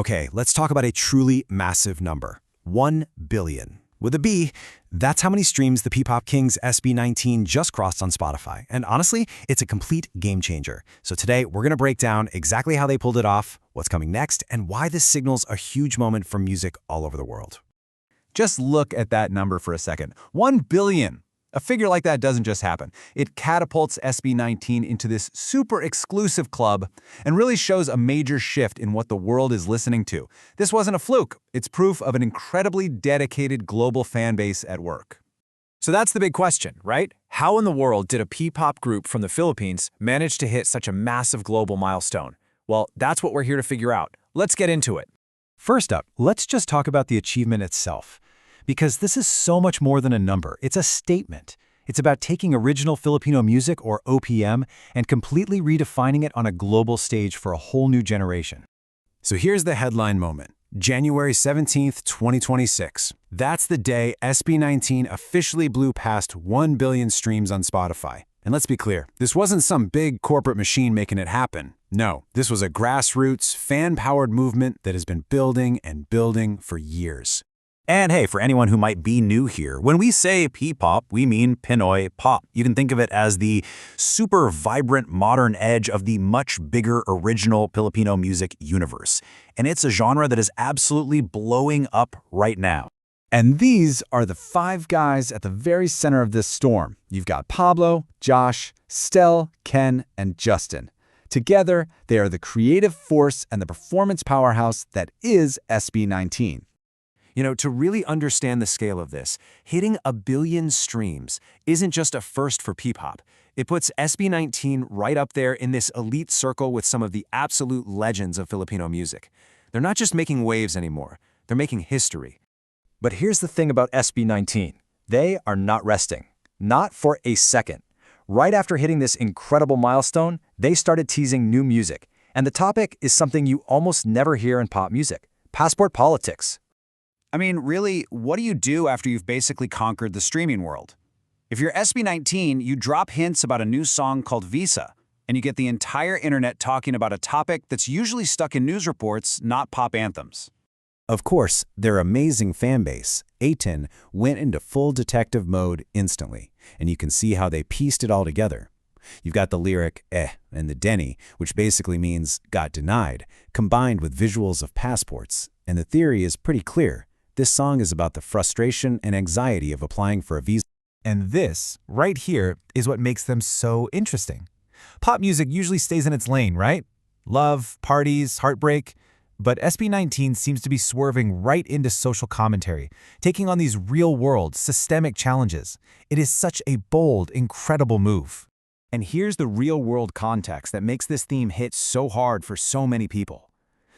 Okay, let's talk about a truly massive number. 1 billion. With a B, that's how many streams the P-pop kings SB19 just crossed on Spotify. And honestly, it's a complete game changer. So today, we're going to break down exactly how they pulled it off, what's coming next, and why this signals a huge moment for music all over the world. Just look at that number for a second. 1 billion. A figure like that doesn't just happen. It catapults SB19 into this super exclusive club and really shows a major shift in what the world is listening to. This wasn't a fluke. It's proof of an incredibly dedicated global fan base at work. So that's the big question, right? How in the world did a P-pop group from the Philippines manage to hit such a massive global milestone? Well, that's what we're here to figure out. Let's get into it. First up, let's just talk about the achievement itself. Because this is so much more than a number. It's a statement. It's about taking original Filipino music, or OPM, and completely redefining it on a global stage for a whole new generation. So here's the headline moment. January 17th, 2026. That's the day SB19 officially blew past 1 billion streams on Spotify. And let's be clear, this wasn't some big corporate machine making it happen. No, this was a grassroots, fan-powered movement that has been building and building for years. And hey, for anyone who might be new here, when we say P-pop, we mean Pinoy pop. You can think of it as the super vibrant modern edge of the much bigger original Filipino music universe. And it's a genre that is absolutely blowing up right now. And these are the 5 guys at the very center of this storm. You've got Pablo, Josh, Stel, Ken, and Justin. Together, they are the creative force and the performance powerhouse that is SB19. You know, to really understand the scale of this, hitting 1 billion streams isn't just a first for P-pop. It puts SB19 right up there in this elite circle with some of the absolute legends of Filipino music. They're not just making waves anymore, they're making history. But here's the thing about SB19. They are not resting. Not for a second. Right after hitting this incredible milestone, they started teasing new music. And the topic is something you almost never hear in pop music: passport politics. I mean, really, what do you do after you've basically conquered the streaming world? If you're SB19, you drop hints about a new song called Visa, and you get the entire internet talking about a topic that's usually stuck in news reports, not pop anthems. Of course, their amazing fan base, A10, went into full detective mode instantly, and you can see how they pieced it all together. You've got the lyric, and the Denny, which basically means got denied, combined with visuals of passports, and the theory is pretty clear. This song is about the frustration and anxiety of applying for a visa. And this, right here, is what makes them so interesting. Pop music usually stays in its lane, right? Love, parties, heartbreak. But SB19 seems to be swerving right into social commentary, taking on these real-world, systemic challenges. It is such a bold, incredible move. And here's the real-world context that makes this theme hit so hard for so many people.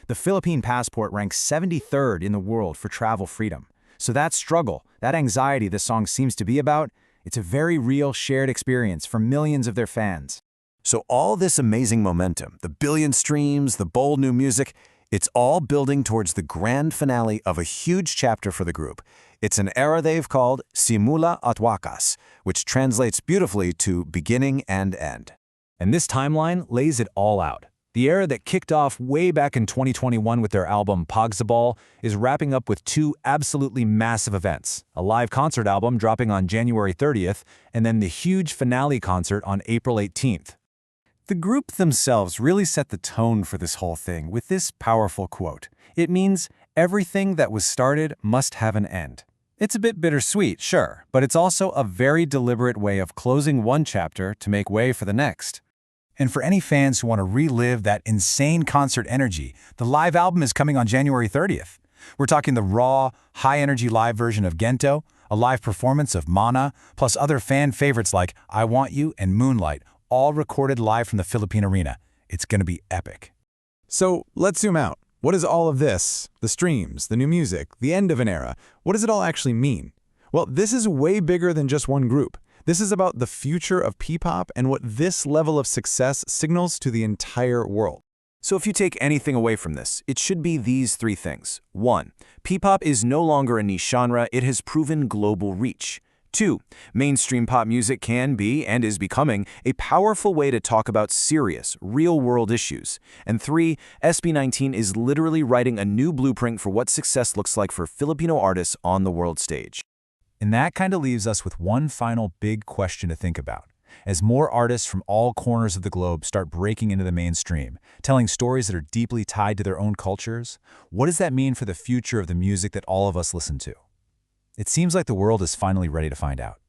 The Philippine passport ranks 73rd in the world for travel freedom. So that struggle, that anxiety this song seems to be about, it's a very real shared experience for millions of their fans. So all this amazing momentum, the billion streams, the bold new music, it's all building towards the grand finale of a huge chapter for the group. It's an era they've called Simula at Wakas, which translates beautifully to beginning and end. And this timeline lays it all out. The era that kicked off way back in 2021 with their album Pagsabal is wrapping up with 2 absolutely massive events: a live concert album dropping on January 30th, and then the huge finale concert on April 18th. The group themselves really set the tone for this whole thing with this powerful quote. It means, everything that was started must have an end. It's a bit bittersweet, sure, but it's also a very deliberate way of closing one chapter to make way for the next. And for any fans who want to relive that insane concert energy, the live album is coming on January 30th. We're talking the raw, high-energy live version of Gento, a live performance of Mana, plus other fan favorites like I Want You and Moonlight, all recorded live from the Philippine Arena. It's going to be epic. So let's zoom out. What is all of this, the streams, the new music, the end of an era, what does it all actually mean? Well, this is way bigger than just one group. This is about the future of P-pop and what this level of success signals to the entire world. So if you take anything away from this, it should be these 3 things. 1. P-pop is no longer a niche genre, it has proven global reach. 2. Mainstream pop music can be, and is becoming, a powerful way to talk about serious, real-world issues. And 3. SB19 is literally writing a new blueprint for what success looks like for Filipino artists on the world stage. And that kind of leaves us with one final big question to think about. As more artists from all corners of the globe start breaking into the mainstream, telling stories that are deeply tied to their own cultures, what does that mean for the future of the music that all of us listen to? It seems like the world is finally ready to find out.